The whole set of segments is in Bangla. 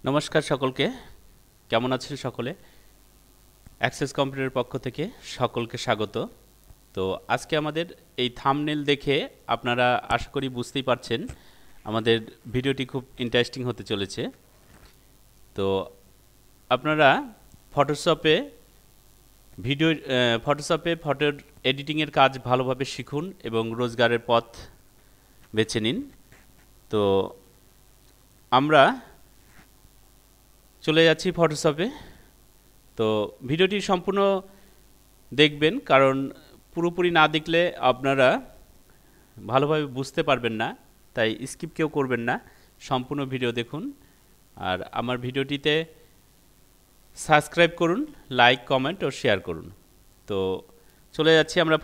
নমস্কার সকলকে, কেমন আছেন সকলে? অ্যাক্সেস কম্পিউটারের পক্ষ থেকে সকলকে স্বাগত। তো আজকে আমাদের এই থাম্বনেল দেখে আপনারা আশা করি বুঝতেই পারছেন আমাদের ভিডিওটি খুব ইন্টারেস্টিং হতে চলেছে। তো আপনারা ফটোশপে ফটোর এডিটিংয়ের কাজ ভালোভাবে শিখুন এবং রোজগারের পথ বেছে নিন। তো আমরা চলে যাচ্ছি ফটোশপে। তো ভিডিওটি সম্পূর্ণ দেখবেন, কারণ পুরোপুরি না দেখলে আপনারা ভালোভাবে বুঝতে পারবেন না, তাই স্কিপ কেউ করবেন না, সম্পূর্ণ ভিডিও দেখুন। আর আমার ভিডিওটিতে সাবস্ক্রাইব করুন, লাইক, কমেন্ট ও শেয়ার করুন। তো চলে যাচ্ছি আমরা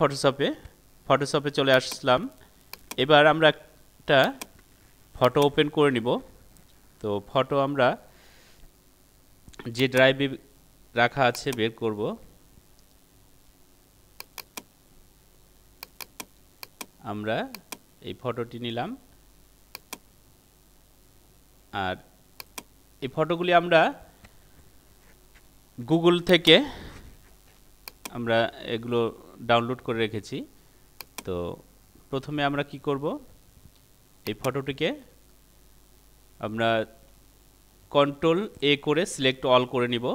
ফটোশপে চলে আসলাম। এবার আমরা একটা ফটো ওপেন করে নিব। তো ফটো আমরা যে ড্রাইভে রাখা আছে বের করব। আমরা এই ফটোটি নিলাম, আর এই ফটোগুলি আমরা গুগল থেকে আমরা এগুলো ডাউনলোড করে রেখেছি। তো প্রথমে আমরা কি করব, এই ফটোটিকে আমরা কন্ট্রোল এ করে সিলেক্ট অল করে নিব,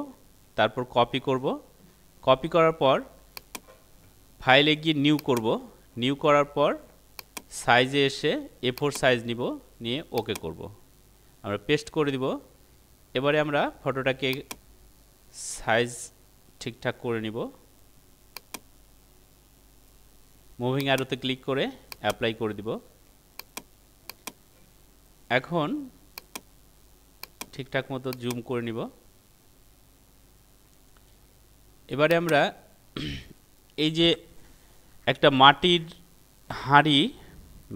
তারপর কপি করব। কপি করার পর ফাইলে গিয়ে নিউ করব। নিউ করার পর সাইজে এসে A4 সাইজ নিব, নিয়ে ওকে করব। আমরা পেস্ট করে দিব। এবারে আমরা ফটোটাকে সাইজ ঠিকঠাক করে নিব। মুভিং অ্যারোতে ক্লিক করে অ্যাপ্লাই করে দিব। এখন ঠিকঠাক মতো জুম করে নিব। এবারে আমরা এই যে একটা মাটির হাঁড়ি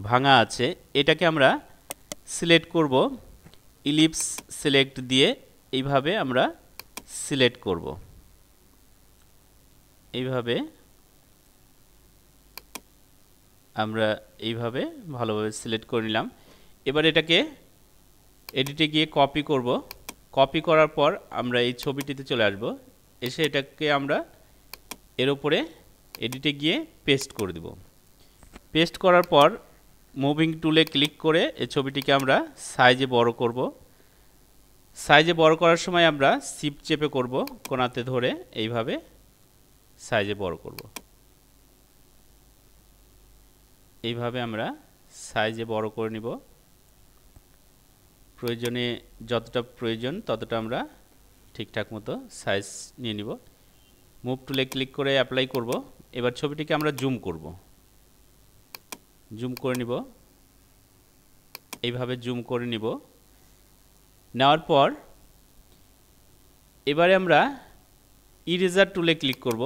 ভাঙা আছে, এটাকে আমরা সিলেক্ট করব। ইলিপস সিলেক্ট দিয়ে এইভাবে আমরা সিলেক্ট করব। এইভাবে আমরা ভালোভাবে সিলেক্ট করে নিলাম। এবার এটাকে এডিটে গিয়ে কপি করব। কপি করার পর আমরা এই ছবিটিতে চলে আসব। এসে এটাকে আমরা এর উপরে এডিটে গিয়ে পেস্ট করে দেব। পেস্ট করার পর মুভিং টুলে ক্লিক করে এই ছবিটিকে আমরা সাইজে বড় করব। সাইজে বড় করার সময় আমরা শিফট চেপে করব, কোণাতে ধরে এইভাবে সাইজে বড় করব। এইভাবে আমরা সাইজে বড় করে নিব। প্রয়োজনে যতটা প্রয়োজন ততটা আমরা ঠিকঠাক মতো সাইজ নিয়ে নিব। মুভ টুলে ক্লিক করে অ্যাপ্লাই করব। এবার ছবিটিকে আমরা জুম করব। জুম করে নিব, এইভাবে জুম করে নিব। নেওয়ার পর এবারে আমরা ইরেজার টুলে ক্লিক করব।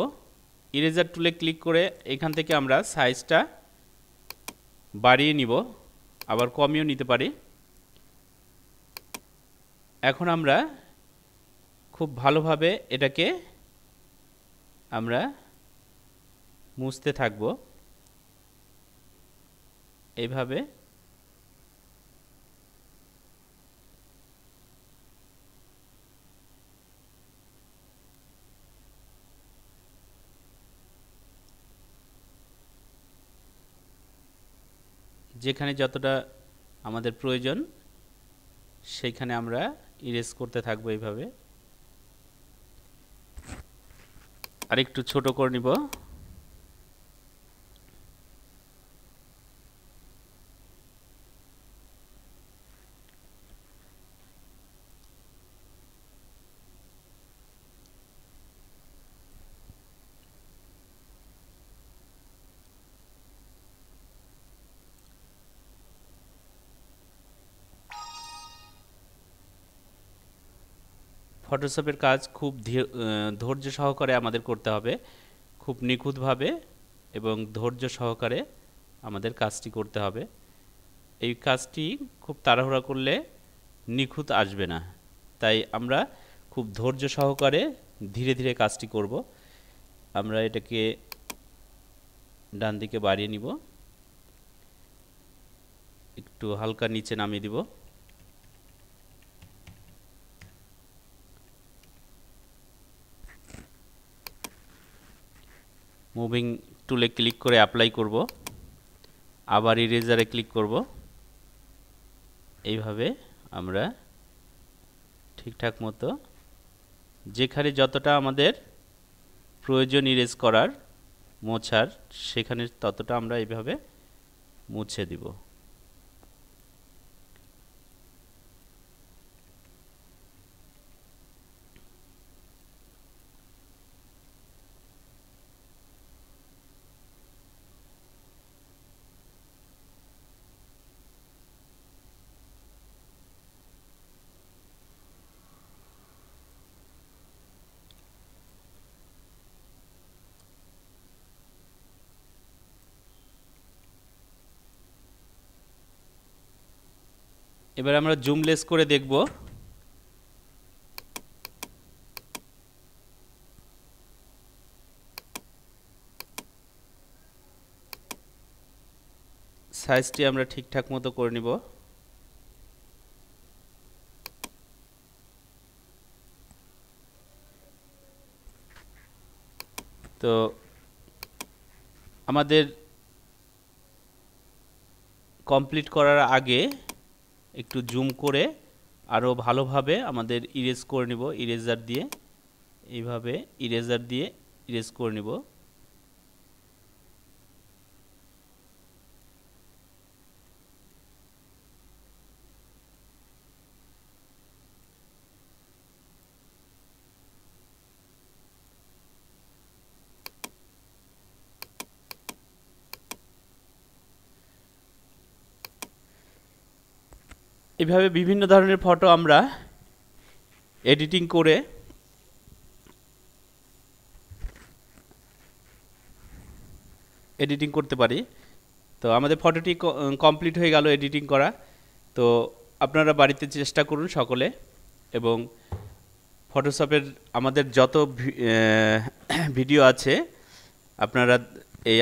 ইরেজার টুলে ক্লিক করে এখান থেকে আমরা সাইজটা বাড়িয়ে নিব, আবার কমিয়েও নিতে পারি। এখন আমরা খুব ভালোভাবে এটাকে আমরা মুছতে থাকব। এইভাবে যেখানে যতটা আমাদের প্রয়োজন সেইখানে আমরা ইরেজ করতে থাকবো। এইভাবে আরেকটু ছোট করে নিব। ফটোশপের কাজ খুব ধৈর্য সহকারে আমাদের করতে হবে, খুব নিখুঁতভাবে এবং ধৈর্য সহকারে আমাদের কাজটি করতে হবে। এই কাজটি খুব তাড়াহুড়া করলে নিখুঁত আসবে না, তাই আমরা খুব ধৈর্য সহকারে ধীরে ধীরে কাজটি করব। আমরা এটাকে ডান দিকে বাড়িয়ে নিব, একটু হালকা নিচে নামিয়ে দিব। মুভিং টুলে ক্লিক করে অ্যাপ্লাই করব, আবার ইরেজারে ক্লিক করব। এইভাবে আমরা ঠিকঠাক মতো যেখানে যতটা আমাদের প্রয়োজন ইরেজ করার মোছার সেখানে ততটা আমরা এইভাবে মুছে দিব। এবার আমরা জুমলেস করে দেখব। সাইজটি আমরা ঠিকঠাক মতো করে নিব। তো আমাদের কমপ্লিট করার আগে একটু জুম করে আরও ভালোভাবে আমাদের ইরেজ করে নিব। ইরেজার দিয়ে এইভাবে ইরেজার দিয়ে ইরেজ করে নিব। এভাবে বিভিন্ন ধরনের ফটো আমরা এডিটিং করে করতে পারি। তো আমাদের ফটোটি কমপ্লিট হয়ে গেল এডিটিং করা। তো আপনারা বাড়িতে চেষ্টা করুন সকলে, এবং ফটোশপের আমাদের যত ভিডিও আছে আপনারা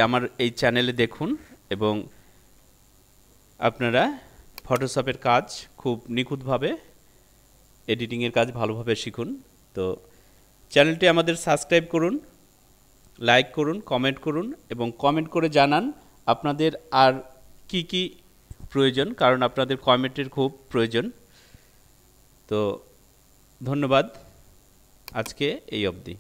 আমার এই চ্যানেলে দেখুন, এবং আপনারা ফটোশপের কাজ খুব নিখুঁতভাবে এডিটিংয়ের কাজ ভালোভাবে শিখুন। তো চ্যানেলটি আমাদের সাবস্ক্রাইব করুন, লাইক করুন, কমেন্ট করুন, এবং কমেন্ট করে জানান আপনাদের আর কি কি প্রয়োজন, কারণ আপনাদের কমেন্টের খুব প্রয়োজন। তো ধন্যবাদ, আজকে এই অবধি।